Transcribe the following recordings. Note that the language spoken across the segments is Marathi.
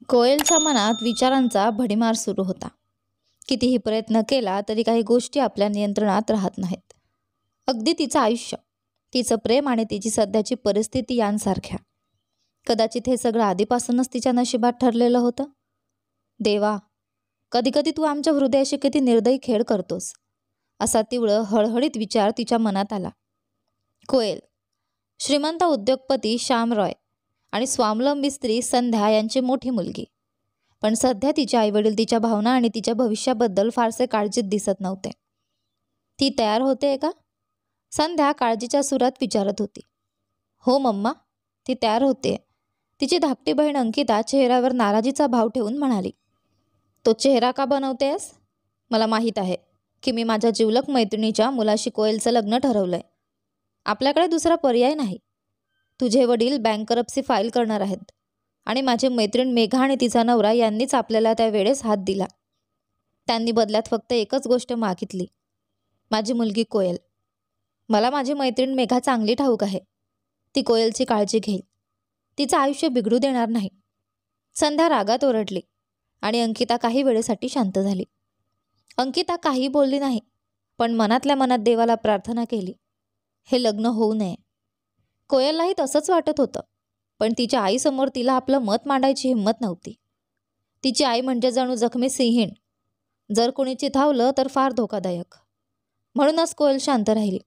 कोयलच्या मनात विचारांचा भडीमार सुरू होता. कितीही प्रयत्न केला तरी काही गोष्टी आपल्या नियंत्रणात राहत नाहीत. अगदी तिचं आयुष्य, तिचं प्रेम आणि तिची सध्याची परिस्थिती यांसारख्या. कदाचित हे सगळं आधीपासूनच तिच्या नशिबात ठरलेलं होतं. देवा, कधी कधी तू आमच्या हृदयाशी किती निर्दयी खेळ करतोस, असा तीव्र हळहळीत विचार तिच्या मनात आला. कोयल, श्रीमंत उद्योगपती श्याम रॉय आणि स्वावलंबी स्त्री संध्या यांची मोठी मुलगी. पण सध्या तिचे आईवडील तिच्या भावना आणि तिच्या भविष्याबद्दल फारसे काळजीत दिसत नव्हते. ती तयार होते का? संध्या काळजीच्या सुरात विचारत होती. हो मम्मा, ती तयार होते. तिची धाकटी बहीण अंकिता चेहऱ्यावर नाराजीचा भाव ठेवून म्हणाली. तो चेहरा का बनवतेस? मला माहीत आहे की मी माझ्या जिवलग मैत्रिणीच्या मुलाशी कोयलचं लग्न ठरवलंय. आपल्याकडे दुसरा पर्याय नाही. तुझे वडील बँकरप्सी फाईल करणार आहेत आणि माझी मैत्रीण मेघा आणि तिचा नवरा यांनीच आपल्याला त्या वेळेस हात दिला. त्यांनी बदल्यात फक्त एकच गोष्ट मागितली, माझी मुलगी कोयल. मला माझी मैत्रीण मेघा चांगली ठाऊक आहे. ती कोयलची काळजी घेईल, तिचं आयुष्य बिघडू देणार नाही. संध्या रागात ओरडली आणि अंकिता काही वेळेसाठी शांत झाली. अंकिता काही बोलली नाही, पण मनातल्या मनात देवाला प्रार्थना केली, हे लग्न होऊ नये. कोयललाही तसंच वाटत होतं, पण तिच्या आईसमोर तिला आपलं मत मांडायची हिंमत नव्हती. तिची आई म्हणजे जणू जखमी सिंहीण. जर कोणी चिथावलं तर फार धोकादायक. म्हणूनच कोयल शांत राहिली.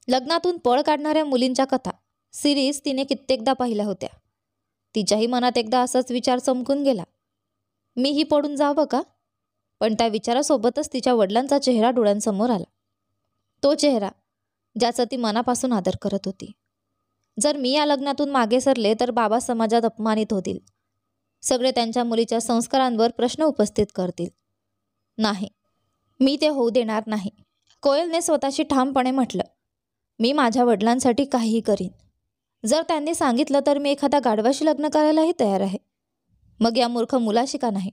लग्नातून पळ काढणाऱ्या मुलींच्या कथा सिरीज तिने कित्येकदा पाहिल्या होत्या. तिच्याही मनात एकदा असाच विचार चमकून गेला, मीही पडून जावं का? पण त्या विचारासोबतच तिच्या वडिलांचा चेहरा डोळ्यांसमोर आला. तो चेहरा ज्याचा ती मनापासून आदर करत होती. जर मी या लग्नातून मागे सरले तर बाबा समाजात अपमानित होतील. सगळे त्यांच्या मुलीच्या संस्कारांवर प्रश्न उपस्थित करतील. नाही, मी ते होऊ देणार नाही. कोयलने स्वतःशी ठामपणे म्हटलं, मी माझ्या वडिलांसाठी काहीही करीन. जर त्यांनी सांगितलं तर मी एखाद्या गाढवाशी लग्न करायलाही तयार आहे. मग या मूर्ख मुलाशी का नाही?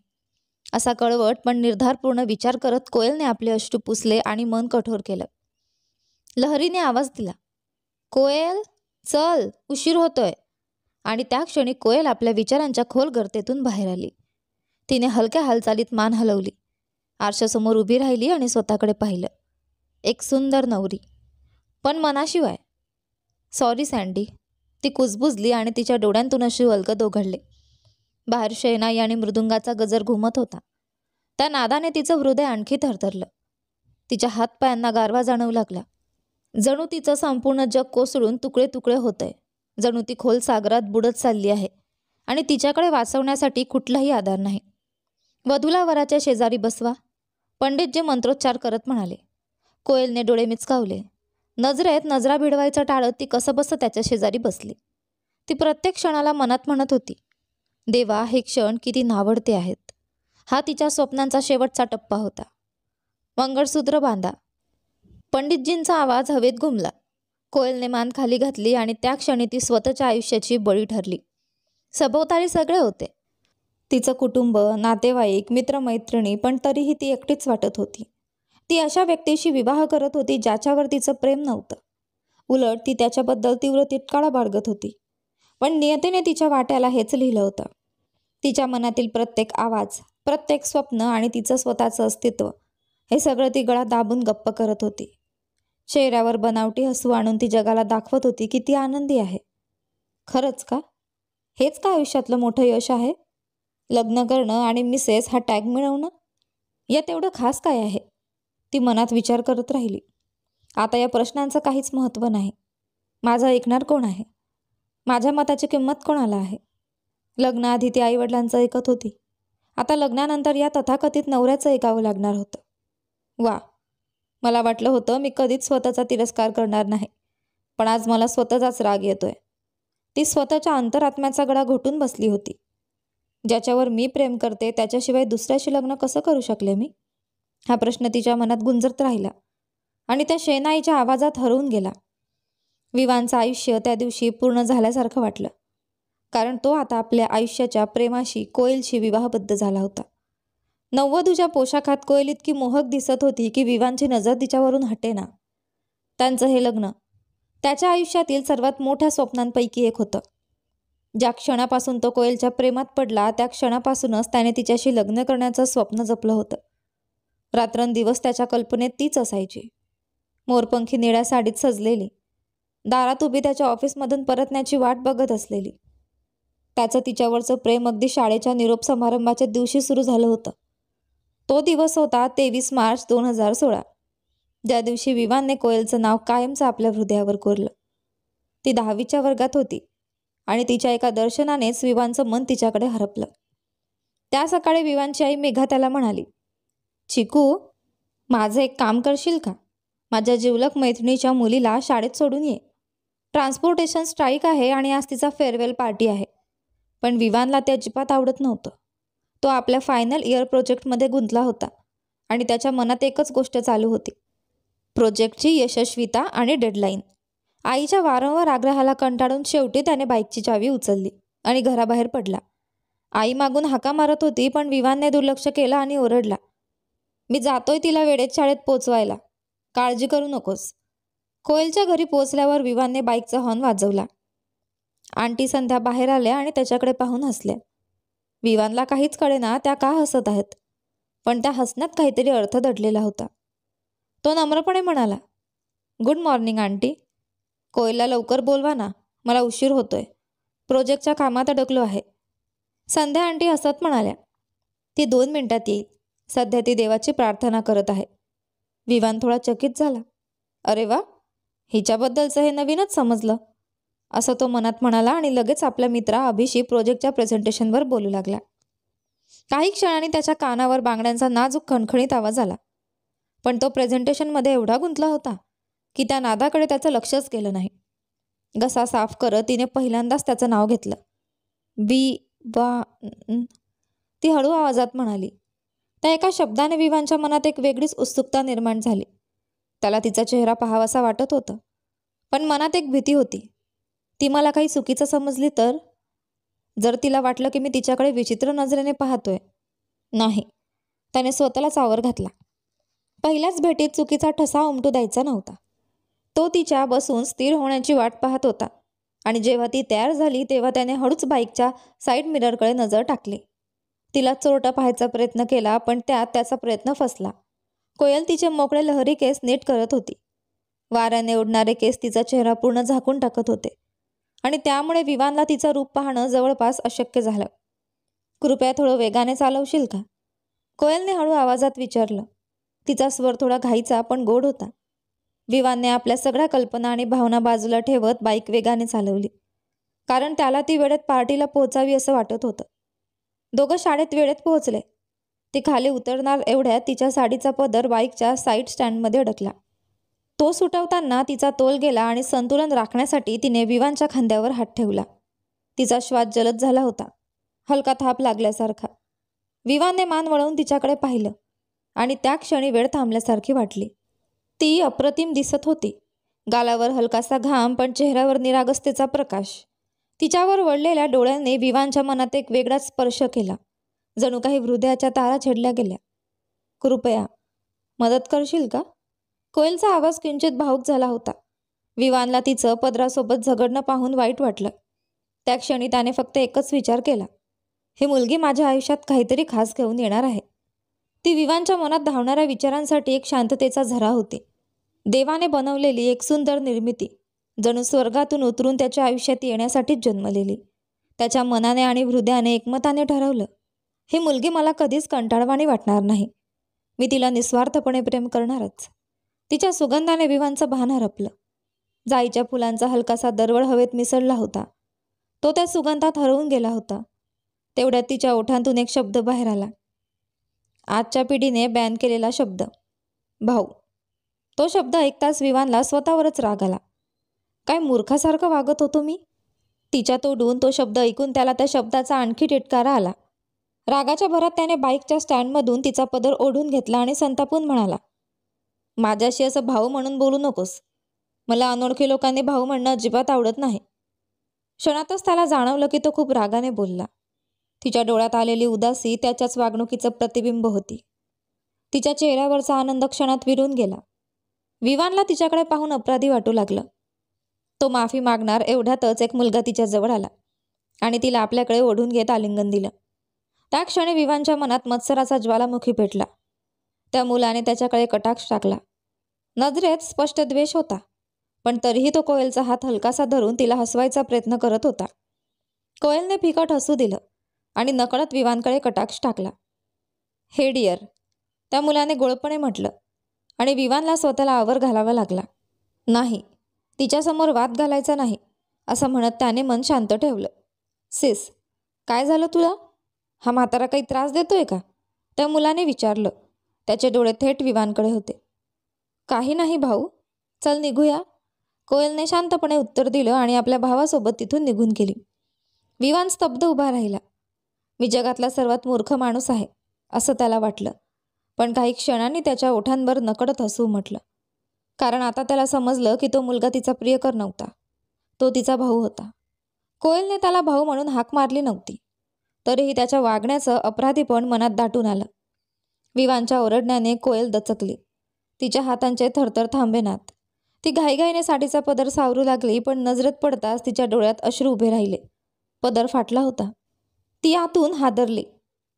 असा कळवट पण निर्धारपूर्ण विचार करत कोयलने आपले अश्रू पुसले आणि मन कठोर केलं. लहरीने आवाज दिला, कोयल चल, उशीर होतोय. आणि त्या क्षणी कोयल आपल्या विचारांच्या खोल गर्तेतून बाहेर आली. तिने हलक्या हालचालीत मान हलवली, आरशासमोर उभी राहिली आणि स्वतःकडे पाहिलं. एक सुंदर नवरी, पण मनाशिवाय. सॉरी सँडी, ती कुजबुजली आणि तिच्या डोळ्यांतून अश्रू अलगद ओघळले. बाहेर शहनाई आणि मृदुंगाचा गजर घुमत होता. त्या नादाने तिचं हृदय आणखी थरथरलं. तिच्या हातपायांना गारवा जाणवू लागला. जणू तिचं संपूर्ण जग कोसळून तुकडे तुकडे होतंय. जणू ती खोल सागरात बुडत चालली आहे आणि तिच्याकडे वाचवण्यासाठी कुठलाही आधार नाही. वधूला वराच्या शेजारी बसवा, पंडितजी मंत्रोच्चार करत म्हणाले. कोयलने डोळे मिचकावले. नजरेत नजरा भिडवायचं टाळत ती कसंबसं त्याच्या शेजारी बसली. ती प्रत्येक क्षणाला मनात म्हणत होती, देवा, हे क्षण किती नावडते आहेत. हा तिच्या स्वप्नांचा शेवटचा टप्पा होता. मंगळसूत्र बांधा. पंडितजींचा आवाज हवेत घुमला. कोयलने मान खाली घातली आणि त्या क्षणी ती स्वतःच्या आयुष्याची बळी ठरली. सभोवताली सगळे होते, तिचं कुटुंब, नातेवाईक, मित्रमैत्रिणी, पण तरीही ती एकटीच वाटत होती. ती अशा व्यक्तीशी विवाह करत होती ज्याच्यावर तिचं प्रेम नव्हतं. उलट ती त्याच्याबद्दल तीव्र तिटकारा बाळगत होती. पण नियतीने तिच्या वाट्याला हेच लिहिलं होतं. तिच्या मनातील प्रत्येक आवाज, प्रत्येक स्वप्न आणि तिचं स्वतःचं अस्तित्व, हे सगळं ती गळा दाबून गप्प करत होती. चेहऱ्यावर बनावटी हसू आणून ती जगाला दाखवत होती की ती आनंदी आहे. खरंच का? हेच का आयुष्यातलं मोठं यश आहे? लग्न करणं आणि मिसेस हा टॅग मिळवणं? यात एवढं खास काय आहे? ती मनात विचार करत राहिली. आता या प्रश्नांचं काहीच महत्त्व नाही. माझं ऐकणार कोण आहे? माझ्या मताची किंमत कोणाला आहे? लग्नाआधी ती आईवडिलांचं ऐकत होती. आता लग्नानंतर या तथाकथित नवऱ्याचं ऐकावं लागणार होतं. वा, मला वाटलं होतं मी कधीच स्वतःचा तिरस्कार करणार नाही, पण आज मला स्वतःचाच राग येतोय. ती स्वतःच्या अंतरात्म्याचा गळा घोटून बसली होती. ज्याच्यावर मी प्रेम करते त्याच्याशिवाय दुसऱ्याशी लग्न कसं करू शकले मी? हा प्रश्न तिच्या मनात गुंजत राहिला आणि त्या शेनाईच्या आवाजात हरवून गेला. विवांचं आयुष्य त्या दिवशी पूर्ण झाल्यासारखं वाटलं, कारण तो आता आपल्या आयुष्याच्या प्रेमाशी, कोयलशी विवाहबद्ध झाला होता. नववधूच्या पोशाखात कोयल इतकी मोहक दिसत होती की विवांची नजर तिच्यावरून हटेना. त्यांचं हे लग्न त्याच्या आयुष्यातील सर्वात मोठ्या स्वप्नांपैकी एक होतं. ज्या क्षणापासून तो कोयलच्या प्रेमात पडला त्या क्षणापासूनच त्याने तिच्याशी लग्न करण्याचं स्वप्न जपलं होतं. रात्रंदिवस त्याच्या कल्पनेत तीच असायची, मोरपंखी निळ्या साडीत सजलेली, दारात उभी त्याच्या ऑफिसमधून परतण्याची वाट बघत असलेली. त्याचं तिच्यावरचं प्रेम अगदी शाळेच्या निरोप समारंभाच्या दिवशी सुरू झालं होतं. तो दिवस होता 23 मार्च 2016, ज्या दिवशी विवानने कोयलचं नाव कायमचं आपल्या हृदयावर कोरलं. ती 10वीच्या वर्गात होती आणि तिच्या एका दर्शनानेच विवानचं मन तिच्याकडे हरपलं. त्या सकाळी विवानची आई मेघा त्याला म्हणाली, चिकू, माझं एक काम करशील का? माझ्या जिवलग मैत्रिणीच्या मुलीला शाळेत सोडून ये. ट्रान्सपोर्टेशन स्ट्राईक आहे आणि आज तिचा फेअरवेल पार्टी आहे. पण विवानला ते अजिबात आवडत नव्हतं. तो आपल्या फायनल इयर प्रोजेक्टमध्ये गुंतला होता आणि त्याच्या मनात एकच गोष्ट चालू होती, प्रोजेक्टची यशस्वीता आणि डेडलाईन. आईच्या वारंवार आग्रहाला कंटाळून शेवटी त्याने बाईकची चावी उचलली आणि घराबाहेर पडला. आई मागून हाका मारत होती, पण विवानने दुर्लक्ष केलं आणि ओरडला, मी जातोय तिला वेळेत शाळेत पोचवायला, काळजी करू नकोस. कोयलच्या घरी पोचल्यावर विवानने बाईकचा हॉर्न वाजवला. आंटी संध्या बाहेर आल्या आणि त्याच्याकडे पाहून हसल्या. विवानला काहीच कळेना त्या का हसत आहेत, पण त्या हसण्यात काहीतरी अर्थ दडलेला होता. तो नम्रपणे म्हणाला, गुड मॉर्निंग आंटी. कोयलला लवकर बोलवा ना, मला उशीर होतोय. प्रोजेक्टच्या कामात अडकलो आहे. संध्या आंटी हसत म्हणाल्या, ती 2 मिनिटात येईल. सध्या ती देवाची प्रार्थना करत आहे. विवान थोडा चकित झाला. अरे वा, हिच्याबद्दलचं हे नवीनच समजलं, असं तो मनात म्हणाला आणि लगेच आपल्या मित्रा अभिशी प्रोजेक्टच्या प्रेझेंटेशनवर बोलू लागला. काही क्षणांनी त्याच्या कानावर बांगड्यांचा नाजूक खणखणीत आवाज आला, पण तो प्रेझेंटेशनमध्ये एवढा गुंतला होता की त्या नादाकडे त्याचं लक्षच गेलं नाही. घसा साफ करत तिने पहिल्यांदाच त्याचं नाव घेतलं. ती हळू आवाजात म्हणाली. त्या एका शब्दाने विवानच्या मनात एक वेगळीच उत्सुकता निर्माण झाली. त्याला तिचा चेहरा पाहावासा वाटत होतं, पण मनात एक भीती होती. ती मला काही चुकीचं समजली तर? जर तिला वाटलं की मी तिच्याकडे विचित्र नजरेने पाहतोय. नाही, त्याने स्वतःलाच आवर घातला. पहिल्याच भेटीत चुकीचा ठसा उमटू द्यायचा नव्हता. तो तिच्या बसून स्थिर होण्याची वाट पाहत होता आणि जेव्हा ती तयार झाली तेव्हा त्याने हळूच बाईकच्या साईड मिररकडे नजर टाकली. तिला चोरटा पाहायचा प्रयत्न केला, पण त्यात त्याचा प्रयत्न फसला. कोयल तिचे मोकळे लहरी केस नीट करत होती. वाऱ्याने उडणारे केस तिचा चेहरा पूर्ण झाकून टाकत होते आणि त्यामुळे विवानला तिचं रूप पाहणं जवळपास अशक्य झालं. कृपया थोडं वेगाने चालवशील का? कोयलने हळू आवाजात विचारलं. तिचा स्वर थोडा घाईचा पण गोड होता. विवानने आपल्या सगळ्या कल्पना आणि भावना बाजूला ठेवत बाईक वेगाने चालवली, कारण त्याला ती वेळेत पार्टीला पोहोचावी असं वाटत होतं. दोघं शाळेत वेळेत पोहोचले. ती खाली उतरणार एवढ्यात तिच्या साडीचा पदर बाईकच्या साईड स्टँडमध्ये अडकला. तो सुटवताना तिचा तोल गेला आणि संतुलन राखण्यासाठी तिने विवानच्या खांद्यावर हात ठेवला. तिचा श्वास जलद झाला होता, हलका थाप लागल्यासारखा. विवानने मान वळवून तिच्याकडे पाहिलं आणि त्या क्षणी वेळ थांबल्यासारखी वाटली. ती अप्रतिम दिसत होती. गालावर हलकासा घाम, पण चेहऱ्यावर निरागसतेचा प्रकाश. तिच्यावर वळलेल्या डोळ्यांनी विवानच्या मनात एक वेगळाच स्पर्श केला, जणू काही हृदयाच्या तारा छेडल्या गेल्या. कृपया मदत करशील का? कोयलचा आवाज किंचित भावूक झाला होता. विवानला तिचं पदरासोबत झगडणं पाहून वाईट वाटलं. त्या क्षणी त्याने फक्त एकच विचार केला, ही मुलगी माझ्या आयुष्यात काहीतरी खास घेऊन येणार आहे. ती विवानच्या मनात धावणाऱ्या विचारांसाठी एक शांततेचा झरा होती. देवाने बनवलेली एक सुंदर निर्मिती, जणू स्वर्गातून उतरून त्याच्या आयुष्यात येण्यासाठीच जन्मलेली. त्याच्या मनाने आणि हृदयाने एकमताने ठरवलं, ही मुलगी मला कधीच कंटाळवाणी वाटणार नाही. मी तिला निस्वार्थपणे प्रेम करणारच. तिच्या सुगंधाने विवानचं भान हरपलं. जाईच्या फुलांचा हलकासा दरवळ हवेत मिसळला होता. तो त्या सुगंधात हरवून गेला होता. तेवढ्यात तिच्या ओठांतून एक शब्द बाहेर आला. आजच्या पिढीने बॅन केलेला शब्द, भाऊ. तो शब्द ऐकताच विवानला स्वतःवरच राग आला. काय मूर्खासारखं वागत होतो मी? तिच्या तोंडून तो शब्द ऐकून त्याला त्या शब्दाचा आणखी टिटकारा आला. रागाच्या भरात त्याने बाईकच्या स्टँडमधून तिचा पदर ओढून घेतला आणि संतापून म्हणाला, माझ्याशी असं भाऊ म्हणून बोलू नकोस. मला अनोळखी लोकांनी भाऊ म्हणणं अजिबात आवडत नाही. क्षणातच त्याला जाणवलं की तो खूप रागाने बोलला. तिच्या डोळ्यात आलेली उदासी त्याच्याच वागणुकीचं प्रतिबिंब होती. तिच्या चेहऱ्यावरचा आनंद क्षणात विरून गेला. विवानला तिच्याकडे पाहून अपराधी वाटू लागलं. तो माफी मागणार एवढ्यातच एक मुलगा तिच्याजवळ आला. आणि तिला आपल्याकडे ओढून घेत आलिंगन दिलं. त्या क्षणी विवानच्या मनात मत्सराचा ज्वालामुखी पेटला. त्या मुलाने त्याच्याकडे कटाक्ष टाकला. नजरेत स्पष्ट द्वेष होता, पण तरीही तो कोयलचा हात हलकासा धरून तिला हसवायचा प्रयत्न करत होता. कोयलने फिकट हसू दिलं आणि नकळत विवानकडे कटाक्ष टाकला. हे डिअर, त्या मुलाने गोळपणे म्हटलं आणि विवानला स्वतःला आवर घालावा लागला. नाही, तिच्यासमोर वाद घालायचा नाही असं म्हणत त्याने मन शांत ठेवलं. सिस, काय झालं तुला? हा म्हातारा काही त्रास देतोय का? त्या मुलाने विचारलं. त्याचे डोळे थेट विवानकडे होते. काही नाही भाऊ, चल निघूया, कोयलने शांतपणे उत्तर दिलं आणि आपल्या भावासोबत तिथून निघून गेली. विवान स्तब्ध उभा राहिला. मी जगातला सर्वात मूर्ख माणूस आहे असं त्याला वाटलं, पण काही क्षणांनी त्याच्या ओठांवर नकळत हसू उमटलं. कारण आता त्याला समजलं की तो मुलगा तिचा प्रियकर नव्हता, तो तिचा भाऊ होता. कोयलने त्याला भाऊ म्हणून हाक मारली नव्हती, तरीही त्याच्या वागण्याचं अपराधीपण मनात दाटून आलं. विवानच्या ओरडण्याने कोयल दचकली. तिच्या हातांचे थरथर थांबेनात. ती घाईघाईने साडीचा पदर सावरू लागली, पण नजरेत पडताच तिच्या डोळ्यात अश्रू उभे राहिले. पदर फाटला होता. ती आतून हादरली.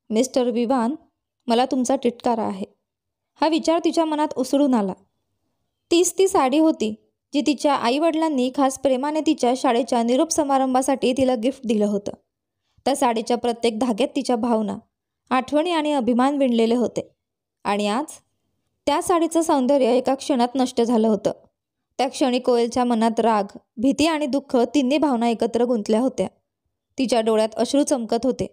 मिस्टर विवान, मला तुमचा तिटकारा आहे. हा विचार तिच्या मनात उसळून आला. तीच ती साडी होती जी तिच्या आईवडिलांनी खास प्रेमाने तिच्या शाळेच्या निरोप समारंभासाठी तिला गिफ्ट दिलं होतं. त्या साडीच्या प्रत्येक धाग्यात तिच्या भावना, आठवणी आणि अभिमान विणलेले होते. आणि आज त्या साडीचं सौंदर्य एका क्षणात नष्ट झालं होतं. त्या क्षणी कोयलच्या मनात राग, भीती आणि दुःख तिन्ही भावना एकत्र गुंतल्या होत्या. तिच्या डोळ्यात अश्रू चमकत होते,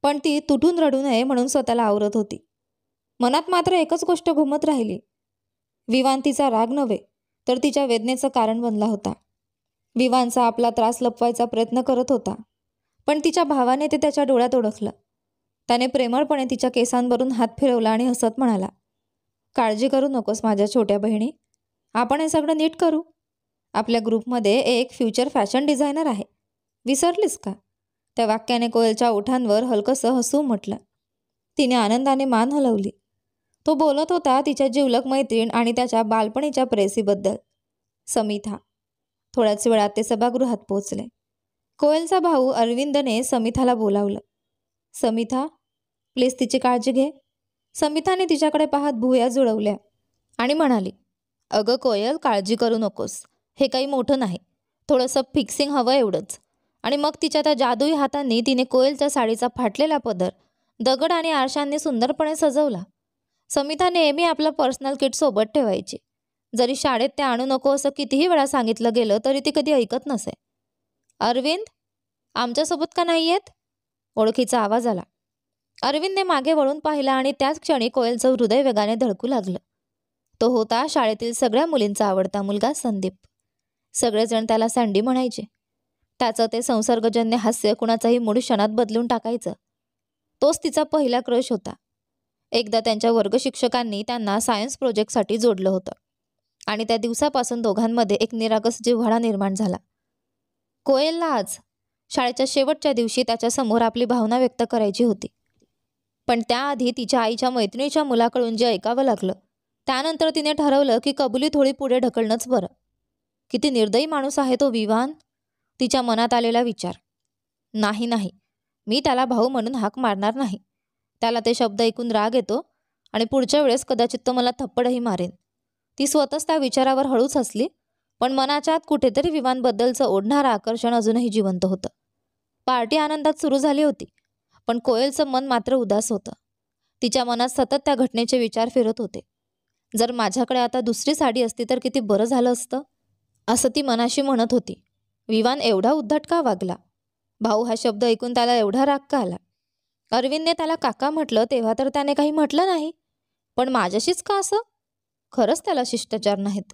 पण ती तुटून रडू नये म्हणून स्वतःला आवरत होती. मनात मात्र एकच गोष्ट घुमत राहिली. विवान तिचा राग नव्हे, तर तिच्या वेदनेचं कारण बनला होता. विवानचा आपला त्रास लपवायचा प्रयत्न करत होता, पण तिच्या भावाने ते त्याच्या डोळ्यात ओळखलं. त्याने प्रेमळपणे तिच्या केसांवरून हात फिरवला आणि हसत म्हणाला, काळजी करू नकोस माझ्या छोट्या बहिणी, आपण हे सगळं नीट करू. आपल्या ग्रुपमध्ये एक फ्युचर फॅशन डिझायनर आहे, विसरलीस का? त्या वाक्याने कोयलच्या ओठांवर हलकंसं हसू उमटलं. तिने आनंदाने मान हलवली. तो बोलत होता तिच्या जिवलग मैत्रीण आणि त्याच्या बालपणीच्या प्रेयसीबद्दल, समिथा. थोड्याच वेळात ते सभागृहात पोहोचले. कोयलचा भाऊ अरविंदने समिथाला बोलावलं. समिथा, प्लीज तिची काळजी घे. समिथाने तिच्याकडे पाहत भुवया जुळवल्या आणि म्हणाली, अगं कोयल, काळजी करू नकोस, हे काही मोठं नाही, थोडंसं फिक्सिंग हवं एवढंच. आणि मग तिच्या त्या जादुई हातांनी तिने कोयलच्या साडीचा फाटलेला पदर दगड आणि आरशांनी सुंदरपणे सजवला. समिता नेहमी आपलं पर्सनल किट सोबत ठेवायची. जरी शाळेत ते आणू नको असं कितीही वेळा सांगितलं गेलं तरी ती कधी ऐकत नसे. अरविंद, आमच्यासोबत का नाही येत? ओळखीचा आवाज आला. अरविंदने मागे वळून पाहिलं आणि त्याच क्षणी कोयलचं हृदय वेगाने धडकू लागलं. तो होता शाळेतील सगळ्या मुलींचा आवडता मुलगा संदीप. सगळेजण त्याला सँडी म्हणायचे. त्याचं ते संसर्गजन्य हास्य कुणाचाही मूड क्षणात बदलून टाकायचं. तोच तिचा पहिला क्रश होता. एकदा त्यांच्या वर्गशिक्षकांनी त्यांना सायन्स प्रोजेक्टसाठी जोडलं होतं आणि त्या दिवसापासून दोघांमध्ये एक निरागस जिव्हाळा निर्माण झाला. कोयलला आज शाळेच्या शेवटच्या दिवशी त्याच्यासमोर आपली भावना व्यक्त करायची होती, पण त्याआधी तिच्या आईच्या मैत्रिणीच्या मुलाकडून जे ऐकावं लागलं त्यानंतर तिने ठरवलं की कबुली थोडी पुढे ढकलणंच बरं. किती निर्दयी माणूस आहे तो विवान, तिच्या मनात आलेला विचार. नाही नाही, मी त्याला भाऊ म्हणून हाक मारणार नाही. त्याला ते शब्द ऐकून राग येतो आणि पुढच्या वेळेस कदाचित तो मला थप्पडही मारेन. ती स्वतःच त्या विचारावर हळूच हसली, पण मनाच्या आत कुठेतरी विवानबद्दलचं ओढणारं आकर्षण अजूनही जिवंत होतं. पार्टी आनंदात सुरू झाली होती, पण कोयलचं मन मात्र उदास होतं. तिच्या मनात सतत त्या घटनेचे विचार फिरत होते. जर माझ्याकडे आता दुसरी साडी असती तर किती बरं झालं असतं, असं ती मनाशी म्हणत होती. विवान एवढा उद्धट का वागला? भाऊ हा शब्द ऐकून त्याला एवढा राग का आला? अरविंदने त्याला काका म्हटलं तेव्हा तर त्याने काही म्हटलं नाही, पण माझ्याशीच का असं? खरंच त्याला शिष्टाचार नाहीत.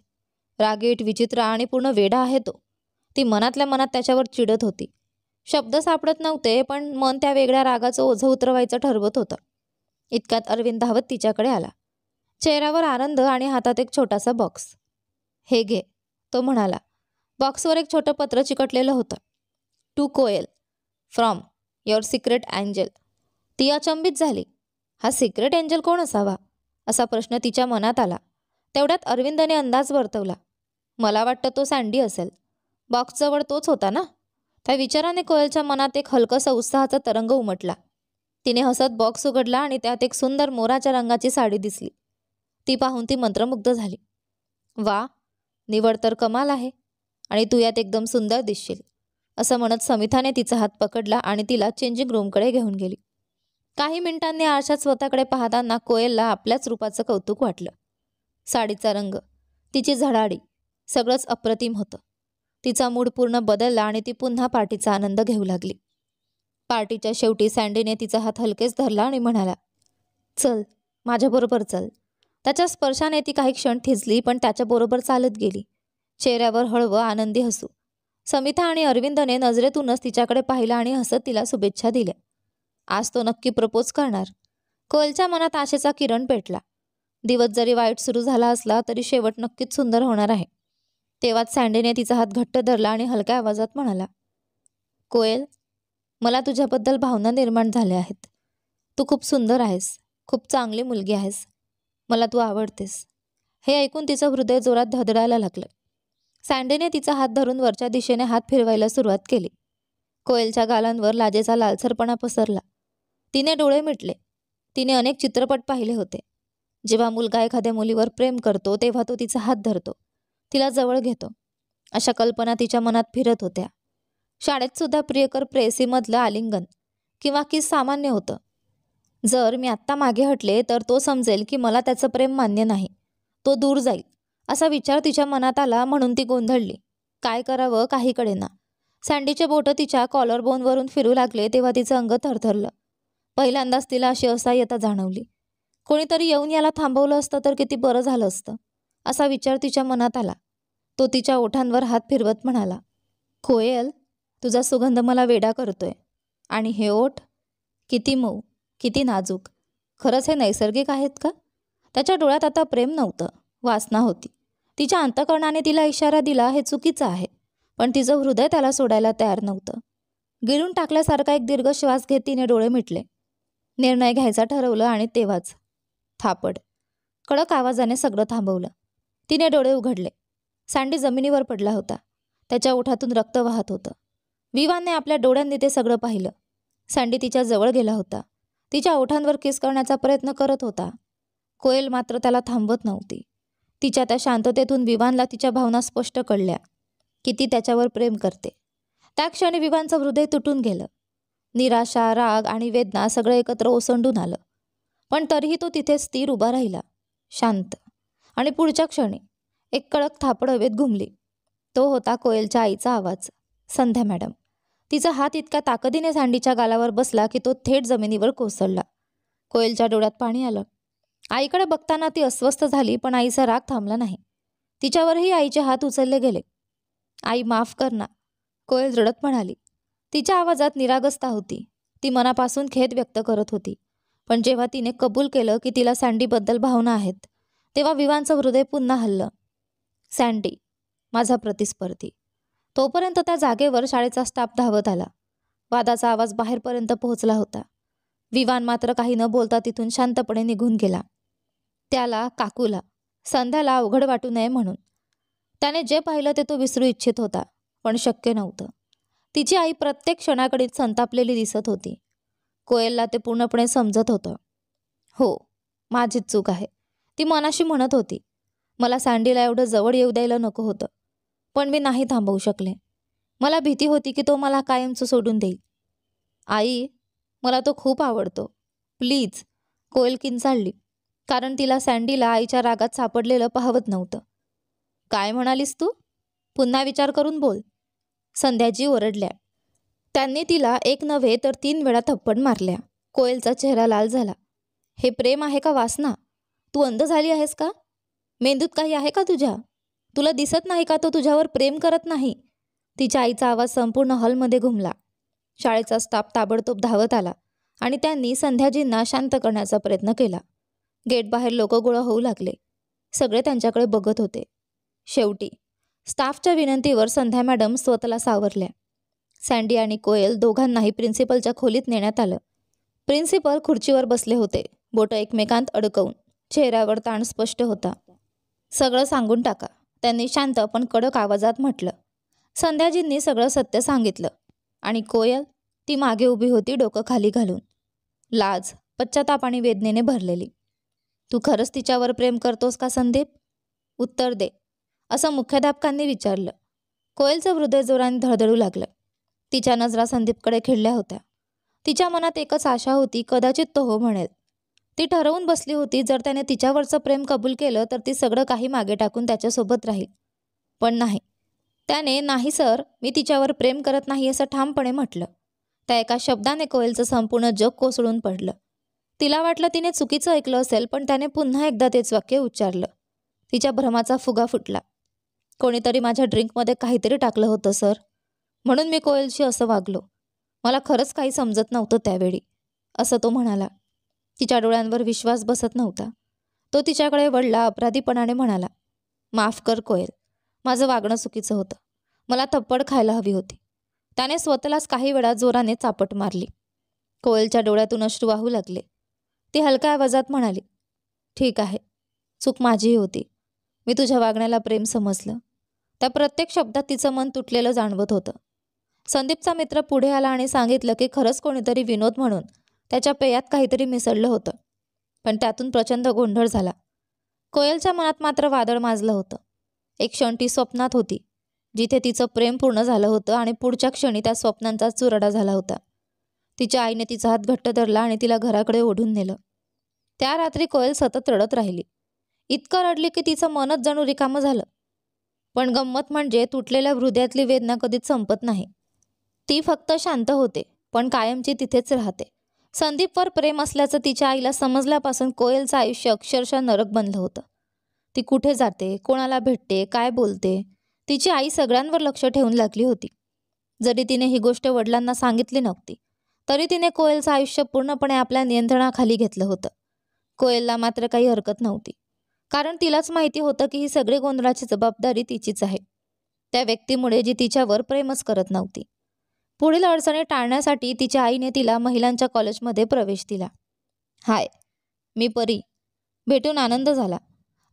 रागीट, विचित्र आणि पूर्ण वेडा आहे तो. ती मनातल्या मनात त्याच्यावर चिडत होती. शब्द सापडत नव्हते, पण मन त्या वेगळ्या रागाचं ओझं उतरवायचं ठरवत होतं. इतक्यात अरविंद धावत तिच्याकडे आला. चेहऱ्यावर आनंद आणि हातात एक छोटासा बॉक्स. हे घे, तो म्हणाला. बॉक्सवर एक छोटं पत्र चिकटलेलं होतं. To Koyal, from your secret angel. ती अचंबित झाली. हा सिक्रेट एंजल कोण असावा असा प्रश्न तिच्या मनात आला. तेवढ्यात अरविंदने अंदाज वर्तवला. मला वाटतं तो सँडी असेल. बॉक्सजवळ तोच होता ना? त्या विचाराने कोयलच्या मनात एक हलकासा उत्साहाचा तरंग उमटला. तिने हसत बॉक्स उघडला आणि त्यात एक सुंदर मोराच्या रंगाची साडी दिसली. ती पाहून ती मंत्रमुग्ध झाली. वा, निवड तर कमाल आहे आणि तू यात एकदम सुंदर दिसशील, असं म्हणत समिताने तिचा हात पकडला आणि तिला चेंजिंग रूमकडे घेऊन गेली. काही मिनिटांनी आरशात स्वतःकडे पाहताना कोयलला आपल्याच रूपाचं कौतुक वाटलं. साडीचा रंग, तिची झडाडी, सगळंच अप्रतिम होतं. तिचा मूड पूर्ण बदलला आणि ती पुन्हा पार्टीचा आनंद घेऊ लागली. पार्टीच्या शेवटी सँडीने तिचा हात हलकेच धरला आणि म्हणाला, चल माझ्याबरोबर चल. त्याच्या स्पर्शाने ती काही क्षण थिजली, पण त्याच्याबरोबर चालत गेली, चेहऱ्यावर हळवं आनंदी हसू. समिता आणि अरविंदने नजरेतूनच तिच्याकडे पाहिलं आणि हसत तिला शुभेच्छा दिल्या. आज तो नक्की प्रपोज करणार. कोयलच्या मनात आशेचा किरण पेटला. दिवस जरी वाईट सुरू झाला असला तरी शेवट नक्कीच सुंदर होणार आहे. तेव्हाच सँडीने तिचा हात घट्ट धरला आणि हलक्या आवाजात म्हणाला, कोयल, मला तुझ्याबद्दल भावना निर्माण झाल्या आहेत. तू खूप सुंदर आहेस, खूप चांगली मुलगी आहेस, मला तू आवडतेस. हे ऐकून तिचं हृदय जोरात धडधडायला लागलं. सँडीने तिचा हात धरून वरच्या दिशेने हात फिरवायला सुरुवात केली. कोयलच्या गालांवर लाजेचा लालसरपणा पसरला. तिने डोळे मिटले. तिने अनेक चित्रपट पाहिले होते. जेव्हा मुलगा एखाद्या मुलीवर प्रेम करतो तेव्हा तो तिचा हात धरतो, तिला जवळ घेतो. अशा कल्पना तिच्या मनात फिरत होत्या. शाळेत सुद्धा प्रियकर प्रेयसीमधलं आलिंगन किंवा किस सामान्य होतं. जर मी आत्ता मागे हटले तर तो समजेल की मला त्याचं प्रेम मान्य नाही, तो दूर जाईल, असा विचार तिच्या मनात आला. म्हणून ती गोंधळली. काय करावं काही कळेना. सँडीचे बोटं तिच्या कॉलर बोनवरून फिरू लागले तेव्हा तिचं अंग थरथरलं. पहिल्यांदाच तिला अशी असहाय्यता जाणवली. कोणीतरी येऊन याला थांबवलं असतं तर किती बरं झालं असतं, असा विचार तिच्या मनात आला. तो तिच्या ओठांवर हात फिरवत म्हणाला, कोयल, तुझा सुगंध मला वेडा करतोय. आणि हे ओठ, किती मऊ, किती नाजूक. खरंच हे नैसर्गिक आहेत का? त्याच्या डोळ्यात आता प्रेम नव्हतं, वासना होती. तिच्या अंतःकरणाने तिला इशारा दिला हे चुकीचं आहे, पण तिचं हृदय त्याला सोडायला तयार नव्हतं. गिळून टाकल्यासारखा एक दीर्घ श्वास घेत तिने डोळे मिटले. निर्णय घ्यायचा ठरवलं आणि तेव्हाच थापड. कडक आवाजाने सगळं थांबवलं. तिने डोळे उघडले. सँडी जमिनीवर पडला होता. त्याच्या ओठातून रक्त वाहत होतं. विवानने आपल्या डोळ्यांनी ते सगळं पाहिलं. सँडी तिच्या जवळ गेला होता. तिच्या ओठांवर किस करण्याचा प्रयत्न करत होता. कोयल मात्र त्याला थांबवत नव्हती. तिच्या त्या शांततेतून विवानला तिच्या भावना स्पष्ट कळल्या की ती त्याच्यावर प्रेम करते. त्या क्षणी विवानचं हृदय तुटून गेलं. निराशा, राग आणि वेदना सगळं एकत्र ओसंडून आलं. पण तरीही तो तिथे स्थिर उभा राहिला, शांत. आणि पुढच्या क्षणी एक कडक थापड हवेत घुमली. तो होता कोयलच्या आईचा आवाज, संध्या मॅडम. तिचा हात इतक्या ताकदीने सँडीच्या गालावर बसला की तो थेट जमिनीवर कोसळला. कोयलच्या डोळ्यात पाणी आलं. आईकडे बघताना ती अस्वस्थ झाली, पण आईचा राग थांबला नाही. तिच्यावरही आईचे हात उचलले गेले. आई, माफ कर ना, कोयल रडत म्हणाली. तिच्या आवाजात निरागसता होती. ती मनापासून खेद व्यक्त करत होती. पण जेव्हा तिने कबूल केलं की तिला सँडीबद्दल भावना आहेत, तेव्हा विवानचं हृदय पुन्हा हललं. सँडी, माझा प्रतिस्पर्धी. तोपर्यंत त्या जागेवर शाळेचा स्टाफ धावत आला. वादाचा आवाज बाहेरपर्यंत पोहोचला होता. विवान मात्र काही न बोलता तिथून शांतपणे निघून गेला. त्याला, काकूला, संध्याला अवघड वाटू नये म्हणून. त्याने जे पाहिलं ते तो विसरू इच्छित होता, पण शक्य नव्हतं. तिची आई प्रत्येक क्षणाकडे संतापलेली दिसत होती. कोयलला ते पूर्णपणे समजत होतं. हो, माझीच चूक आहे, ती मनाशी म्हणत होती. मला सँडीला एवढं जवळ येऊ द्यायला नको होतं, पण मी नाही थांबवू शकले. मला भीती होती की तो मला कायमचं सोडून देईल. आई, मला तो खूप आवडतो, प्लीज, कोयल किंचाळली, कारण तिला सँडीला आईच्या रागात सापडलेलं पाहवत नव्हतं. काय म्हणालीस तू? पुन्हा विचार करून बोल, संध्याजी ओरडल्या. त्यांनी तिला एक नव्हे तर 3 वेळा थप्पड मारल्या. कोयलचा चेहरा लाल झाला. हे प्रेम आहे का वासना? तू अंध झाली आहेस का? मेंदूत काही आहे का तुझ्या? तुला दिसत नाही का तो तुझ्यावर प्रेम करत नाही? तिच्या आईचा आवाज संपूर्ण हॉलमध्ये घुमला. शाळेचा स्टाफ ताबडतोब धावत आला आणि त्यांनी संध्याजींना शांत करण्याचा प्रयत्न केला. गेट बाहेर लोक गोळा होऊ लागले. सगळे त्यांच्याकडे बघत होते. शेवटी स्टाफच्या विनंतीवर संध्या मॅडम स्वतःला सावरल्या. सँडी आणि कोयल दोघांनाही प्रिन्सिपलच्या खोलीत नेण्यात आलं. प्रिन्सिपल खुर्चीवर बसले होते, बोटं एकमेकांत अडकवून. चेहऱ्यावर ताण स्पष्ट होता. सगळं सांगून टाका, त्यांनी शांत पण कडक आवाजात म्हटलं. संध्याजींनी सगळं सत्य सांगितलं. आणि कोयल, ती मागे उभी होती डोकं खाली घालून, लाज, पश्चाताप आणि वेदनेने भरलेली. तू खरंच तिच्यावर प्रेम करतोस का संदीप? उत्तर दे, असं मुख्याध्यापकांनी विचारलं. कोयलचं हृदय जोराने धडधडू लागलं. तिच्या नजरा संदीपकडे खिळल्या होत्या. तिच्या मनात एकच आशा होती, कदाचित तो हो म्हणेल. ती ठरवून बसली होती, जर त्याने तिच्यावरचं प्रेम कबूल केलं तर ती सगळं काही मागे टाकून त्याच्यासोबत राहील. पण नाही, त्याने नाही सर, मी तिच्यावर प्रेम करत नाही असं ठामपणे म्हटलं. त्या एका शब्दाने कोयलचं संपूर्ण जग कोसळून पडलं. तिला वाटलं तिने चुकीचं ऐकलं असेल, पण त्याने पुन्हा एकदा तेच वाक्य उच्चारलं. तिच्या भ्रमाचा फुगा फुटला. कोणीतरी माझ्या ड्रिंकमध्ये काहीतरी टाकलं होतं सर, म्हणून मी कोयलशी असं वागलो. मला खरंच काही समजत नव्हतं त्यावेळी, असं तो म्हणाला. तिच्या डोळ्यांवर विश्वास बसत नव्हता. तो तिच्याकडे वळला, अपराधीपणाने म्हणाला, माफ कर कोयल, माझं वागणं चुकीचं होतं. मला थप्पड खायला हवी होती. त्याने स्वतःलाच काही वेळा जोराने चापट मारली. कोयलच्या डोळ्यातून अश्रू वाहू लागले. ती हलक्या आवाजात म्हणाली, ठीक आहे, चूक माझीही होती. मी तुझ्या वागण्याला प्रेम समजलं. त्या प्रत्येक शब्दात तिचं मन तुटलेलं जाणवत होतं. संदीपचा मित्र पुढे आला आणि सांगितलं की खरंच कोणीतरी विनोद म्हणून त्याच्या पेयात काहीतरी मिसळलं होतं. पण त्यातून प्रचंड गोंधळ झाला. कोयलच्या मनात मात्र वादळ माजलं होतं. एक क्षण ती स्वप्नात होती, जिथे तिचं प्रेम पूर्ण झालं होतं आणि पुढच्या क्षणी त्या स्वप्नांचा चुरडा झाला होता. तिच्या आईने तिचा हात घट्ट धरला आणि तिला घराकडे ओढून नेलं. त्या रात्री कोयल सतत रडत राहिली. इतकं रडली की तिचं मनच जणू रिकामं झालं. पण गंमत म्हणजे तुटलेल्या हृदयातली वेदना कधीच संपत नाही. ती फक्त शांत होते, पण कायमची तिथेच राहते. संदीपवर प्रेम असल्याचं तिच्या आईला समजल्यापासून कोयलचं आयुष्य अक्षरशः नरक बनलं होतं. ती कुठे जाते, कोणाला भेटते, काय बोलते, तिची आई सगळ्यांवर लक्ष ठेवून लागली होती. जरी तिने ही गोष्ट वडिलांना सांगितली नव्हती, तरी तिने कोयलचं आयुष्य पूर्णपणे आपल्या नियंत्रणाखाली घेतलं होतं. कोयलला मात्र काही हरकत नव्हती, कारण तिलाच माहिती होतं की ही सगळी गोंधळाची जबाबदारी तिचीच आहे, त्या व्यक्तीमुळे जी तिच्यावर प्रेमच करत नव्हती. पुढील अडचणी टाळण्यासाठी तिच्या आईने तिला महिलांच्या कॉलेजमध्ये प्रवेश दिला. हाय, मी परी, भेटून आनंद झाला,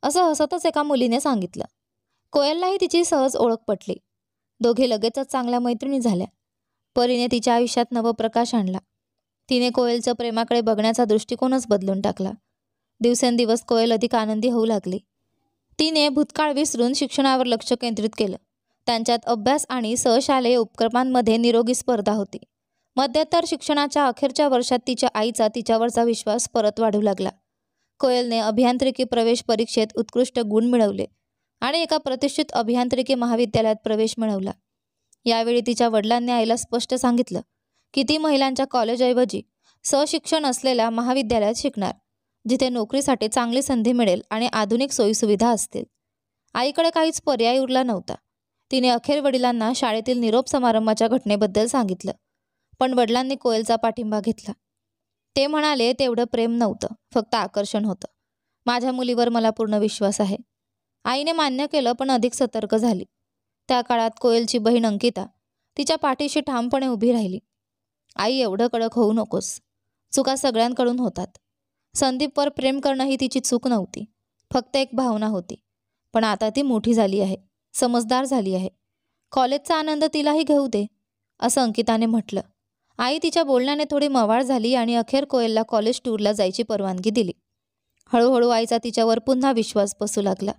असं हसतच एका मुलीने सांगितलं. कोयललाही तिची सहज ओळख पटली. दोघे लगेचच चांगल्या मैत्रिणी झाल्या. परीने तिच्या आयुष्यात नवप्रकाश आणला. तिने कोयलचं प्रेमाकडे बघण्याचा दृष्टिकोनच बदलून टाकला. दिवसेंदिवस कोयल अधिक आनंदी होऊ लागली. तिने भूतकाळ विसरून शिक्षणावर लक्ष केंद्रित केलं. त्यांच्यात अभ्यास आणि सहशालेय उपक्रमांमध्ये निरोगी स्पर्धा होती. मध्यंतर शिक्षणाच्या अखेरच्या वर्षात तिच्या आईचा तिच्यावरचा विश्वास परत वाढू लागला. कोयलने अभियांत्रिकी प्रवेश परीक्षेत उत्कृष्ट गुण मिळवले आणि एका प्रतिष्ठित अभियांत्रिकी महाविद्यालयात प्रवेश मिळवला. यावेळी तिच्या वडिलांनी आईला स्पष्ट सांगितलं की ती महिलांच्या कॉलेजऐवजी सहशिक्षण असलेल्या महाविद्यालयात शिकणार, जिथे नोकरीसाठी चांगली संधी मिळेल आणि आधुनिक सोयीसुविधा असतील. आईकडे काहीच पर्याय उरला नव्हता. तिने अखेर वडिलांना शाळेतील निरोप समारंभाच्या घटनेबद्दल सांगितलं, पण वडिलांनी कोयलचा पाठिंबा घेतला. ते म्हणाले, तेवढं प्रेम नव्हतं, फक्त आकर्षण होतं. माझ्या मुलीवर मला पूर्ण विश्वास आहे. आईने मान्य केलं, पण अधिक सतर्क झाली. त्या काळात कोयलची बहीण अंकिता तिच्या पाठीशी ठामपणे उभी राहिली. आई, एवढं कडक होऊ नकोस. चुका सगळ्यांकडून होतात. संदीपवर प्रेम करणं ही तिची चूक नव्हती, फक्त एक भावना होती. पण आता ती मोठी झाली आहे, समजदार झाली आहे. कॉलेजचा आनंद तिलाही घेऊ दे, असं अंकिताने म्हटलं. आई तिच्या बोलण्याने थोडी मवाळ झाली आणि अखेर कोयलला कॉलेज टूरला जायची परवानगी दिली. हळूहळू आईचा तिच्यावर पुन्हा विश्वास बसू लागला.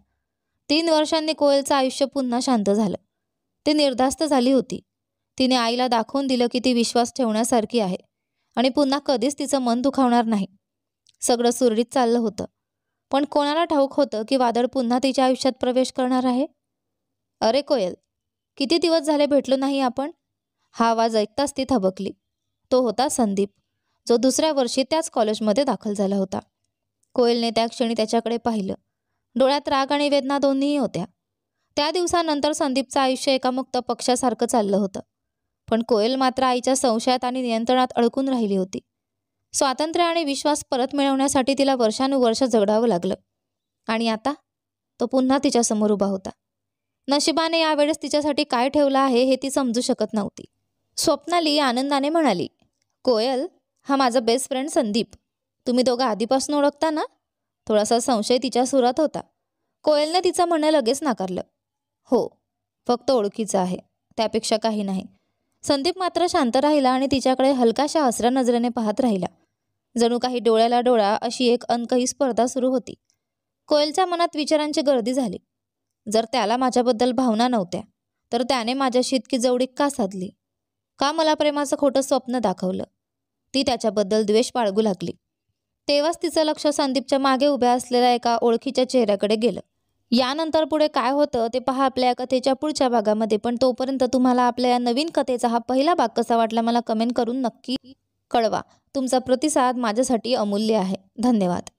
3 वर्षांनी कोयलचं आयुष्य पुन्हा शांत झालं. ती निर्धास्त झाली होती. तिने आईला दाखवून दिलं की ती विश्वास ठेवण्यासारखी आहे आणि पुन्हा कधीच तिचं मन दुखावणार नाही. सगळं सुरळीत चाललं होतं, पण कोणाला ठाऊक होतं की वादळ पुन्हा तिच्या आयुष्यात प्रवेश करणार आहे. अरे कोयल, किती दिवस झाले भेटलो नाही आपण. हा आवाज ऐकताच ती थबकली. तो होता संदीप, जो दुसऱ्या वर्षी त्याच कॉलेजमध्ये दाखल झाला होता. कोयलने त्या क्षणी त्याच्याकडे पाहिलं. डोळ्यात राग आणि वेदना दोन्हीही होत्या. त्या दिवसानंतर संदीपचं आयुष्य एका मुक्त पक्षासारखं चाललं होतं, पण कोयल मात्र आईच्या संशयात आणि नियंत्रणात अडकून राहिली होती. स्वातंत्र्य आणि विश्वास परत मिळवण्यासाठी तिला वर्षानुवर्ष जगडावं लागलं, आणि आता तो पुन्हा तिच्यासमोर उभा होता. नशिबाने यावेळेस तिच्यासाठी काय ठेवलं आहे हे ती समजू शकत नव्हती. स्वप्नाली आनंदाने म्हणाली, कोयल, हा माझा बेस्ट फ्रेंड संदीप. तुम्ही दोघं आधीपासून ओळखता ना? थोडासा संशय तिच्या सुरात होता. कोयलने तिचं म्हणणं लगेच नाकारलं. हो, फक्त ओळखीचं आहे, त्यापेक्षा काही नाही. संदीप मात्र शांत राहिला आणि तिच्याकडे हलकाशा हसऱ्या नजरेने पाहत राहिला. जणू काही डोळ्याला डोळा अशी एक अनकही स्पर्धा सुरू होती. कोयलच्या मनात विचारांची गर्दी झाली. जर त्याला माझ्याबद्दल भावना नव्हत्या तर त्याने माझ्याशी इतकी जवळीक का साधली? का मला प्रेमाचं खोटं स्वप्न दाखवलं? ती त्याच्याबद्दल द्वेष बाळगू लागली. तेव्हाच तिचं लक्ष संदीपच्या मागे उभ्या असलेल्या एका ओळखीच्या चेहऱ्याकडे गेलं. यानंतर पुढे काय होतं ते पहा आपल्या या कथेच्या पुढच्या भागामध्ये. पण तोपर्यंत तुम्हाला आपल्या या नवीन कथेचा हा पहिला भाग कसा वाटला मला कमेंट करून नक्की कळवा. तुमचा प्रतिसाद माझ्यासाठी अमूल्य आहे. धन्यवाद.